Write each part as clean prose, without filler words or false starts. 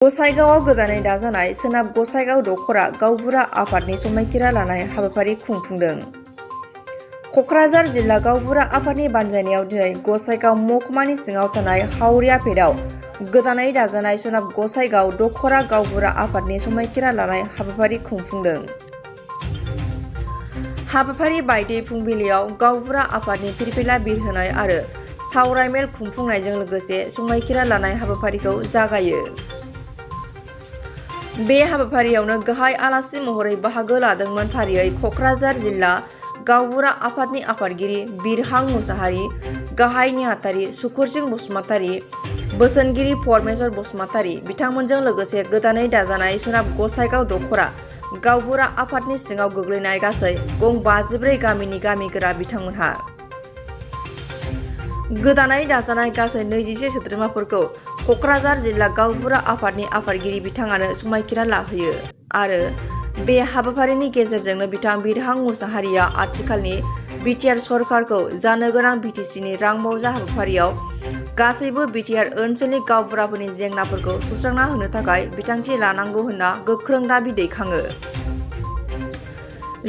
गसाइगावआव गोदानै दाजानाय सोनाब गसाइगाव दखरा गावबुरा आफादनि समायखिरा लानाय हाबाफारि खुंफुंदों। कक्राझार जिल्ला गावबुरा आफादनि बानजायनायाव दिनै गसाइगाव महकुमानि सिङाव थानाय हावरियापेटआव गोदानै दाजानाय सोनाब गसाइगाव दखरा गावबुरा आफादनि समायखिरा लानाय हाबाफारि खुंफुंदों। हाबाफारि बायदियै फुंबिलियाव गावबुरा आफादनि फिरफिला बिरहोनाय आरो सावराय मेल खुंफुंनायजों लोगोसे समायखिरा लानाय हाबाफारिखौ जागायो। बे हाबाफारियावनो गाहाय आलासि महरै बाहागो लादोंमोन फारियै कक्राझार जिल्ला गावबुरा आफादनि आफादगिरि बिरहां मुसाहारि, गाहाय नेहाथारि सुकुरसिं बसुमतारि, बोसोनगिरि परमेश्वर बसुमतारि बिथांमोनजों लोगोसे गोदानै दाजानाय सोनाब गसाइगाव दखरा गावबुरा आफादनि सिङाव गोग्लैनाय गासै गं 54 गामिनि गामिगोरा बिथांमोनहा। गोदानै दाजानाय गासै 24 सोद्रोमाफोरखौ कक्राझार जिल्ला गावबुरा आफादनि आफादगिरि बिथाङानो समायखिरा लाहोयो आरो बे हाबाफारिनि गेजेरजोंनो बिथां बिरहां मुसाहारिया आथिखालनि बिटिआर सरकारखौ जानो गोनां बिटिसिनि रां बावजा हाबाफारियाव गासैबो बिटिआर ओनसोलनि गावबुराफोरनि जेंनाफोरखौ सुस्रांना होनो थाखाय बिथांखि लानांगौ होनना गोख्रों दाबि दैखाङो।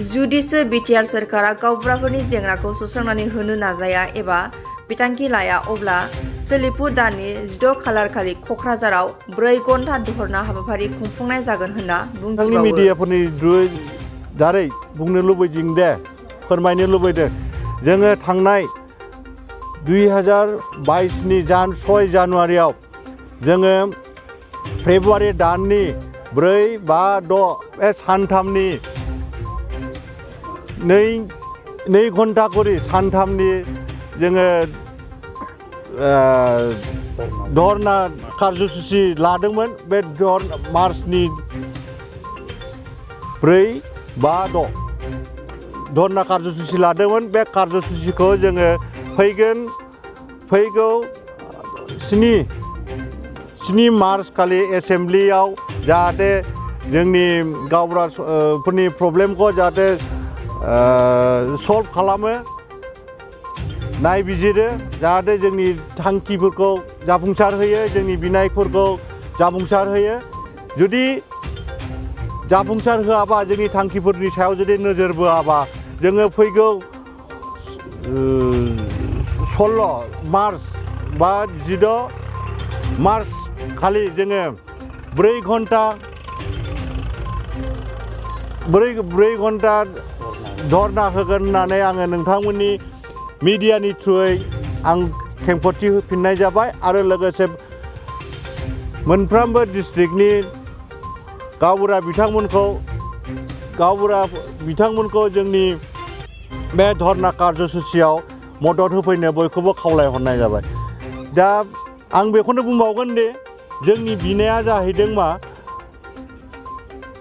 जुदिसो बिटिआर सोरखारा गावबुराफोरनि जेंनाखौ सुस्रांनानै होनो नाजाया एबा बिथांखि लाया अब्ला सोलिफु दाननि 16 खालार खालि कक्राझाराव 4 घन्टा धरना हाबाफारि खुंफुंनाय जागोन होनना बुंथिबावो। मिडियाफोरनि दारै बुंनो लुबैदों दे फोरमायनो लुबैदों जोङो थांनाय 2022 नि 6 जानुवारियाव जोङो फेब्रुवारि दाननि 4, 5, 6 बे सानथामनि 2 घन्टा करि सानथामनि जोङो धरना कार्यसुचि लादोंमोन। बे मार्चनि 4, 5, 6 धरना कार्यसुचि लादोंमोन। बे कार्यसुचिखौ जोङो फैगौ 7 मार्च खालि एसेम्ब्लियाव जाहाथे जोंनि गावबुराफोरनि प्रब्लेमखौ जाहाथे सल्भ खालामो, नायबिजिरो, जाहाथे जोंनि थांखिफोरखौ जाफुंसार होयो, जोंनि बिनायफोरखौ जाफुंसार होयो। जुदि जाफुंसार होआबा, जोंनि थांखिफोरनि सायाव जुदि नोजोर बोआबा, जोङो फैगौ 16 मार्च बा 16 मार्च खालि जोङो 4 घन्टा धरना होगोन होननानै आङो नोंथांमोननि मिडियानि थ्रुयै आं खेंफोरथि होफिननाय जाबाय आरो लोगोसे मोनफ्रोमबो डिस्ट्रिक्टनि गावबुरा बिथांमोनखौ जोंनि बे धरना कार्यसुचियाव मदद होफैनो बयखौबो खावलायहरनाय जाबाय। दा आं बेखौनो बुंबावगोन दि जोंनि बिनाया जाहैदों मा,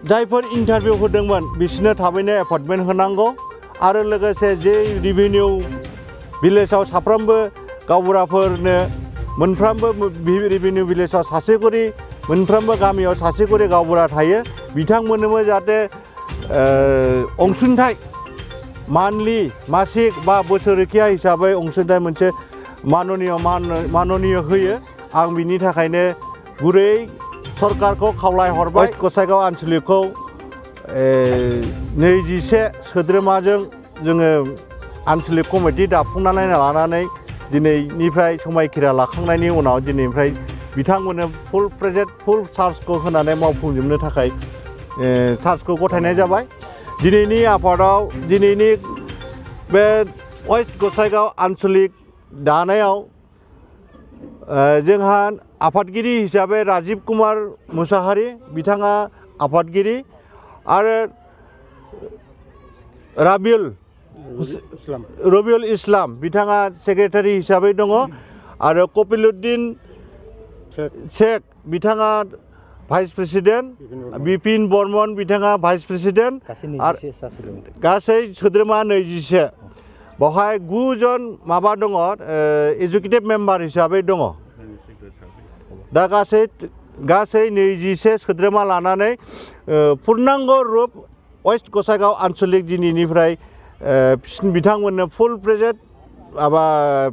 जायफोर इन्टारभिउ होदोंमोन बिसोरनो थाबैनो एपइन्टमेन्ट होनांगौ आरो लोगोसे जे रेभिनिउ भिलेजाव साफ्रोमबो गावबुराफोरनो मोनफ्रोमबो रेभिनिउ भिलेजाव सासे करि, मोनफ्रोमबो गामियाव सासे करि गावबुरा थायो, बिथांमोननोबो जाहाथे अनसुंथाइ मान्थलि मासिक बा बोसोरखिया हिसाबै अनसुंथाइ मोनसे माननीय होयो। आं बिनि थाखायनो गुरै सरकारखौ खावलायहरबाय। गसाइगाव आनसलिकखौ 21 सोद्रोमाजों जोङो आनसलिक कमिटि दाफुंनानै लानानै दिनैनिफ्राय समायखिरा लाखांनायनि उनाव दिनैनिफ्राय बिथांमोननो फुल चार्जखौ होनानै मावफुंजोबनो थाखाय चार्जखौ गथायनाय जाबाय। दिनैनि आफादाव दिनैनि बे वेस्ट गसाइगाव आनसलिक दानायाव जोंहा आफादगिरि हिसाबै राजिब कुमार मुसाहारि बिथाङा आफादगिरि आरो रबिउल इस्लाम बिथाङा सेक्रेटारि हिसाबै दङ आरो कपिलुद्दिन शेख बिथाङा भाइस प्रेसिडेन्ट, बिपिन बर्मन बिथाङा भाइस प्रेसिडेन्ट, गासै सोद्रोमा 21। बेवहाय 9 जन माबा दङ एजुकेटिभ मेम्बार हिसाबै दङ। दा गासै 21 सोद्रोमा लानानै पुर्नांग रुप वेस्ट गसाइगाव आनसलिक दिनैनिफ्राय बिथांमोननो फुल प्रेजेन्ट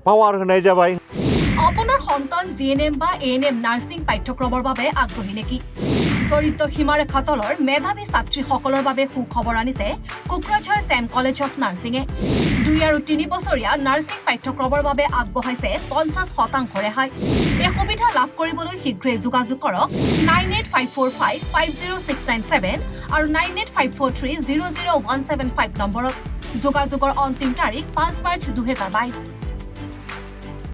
पावार होनाय जाबाय। আপোনাৰ সন্তান জিএনএম বা এএনএম নাৰ্ছিং পাঠ্যক্ৰমৰ বাবে আগ্ৰহী নেকি? দৰিদ্ৰ সীমাৰেখা তলৰ মেধাৱী ছাত্ৰীসকলৰ বাবে সুখবৰ আনিছে কোকৰাঝাৰ ছেম কলেজ অফ নাৰ্ছিঙে 2 আৰু 3 বছৰীয়া নাৰ্ছিং পাঠ্যক্ৰমৰ বাবে আগবঢ়াইছে 50% ৰেহাই। এই সুবিধা লাভ কৰিবলৈ শীঘ্ৰেই যোগাযোগ কৰক 9854550697 আৰু 9854300175 নম্বৰত। যোগাযোগৰ অন্তিম তাৰিখ 5 মাৰ্চ 2022।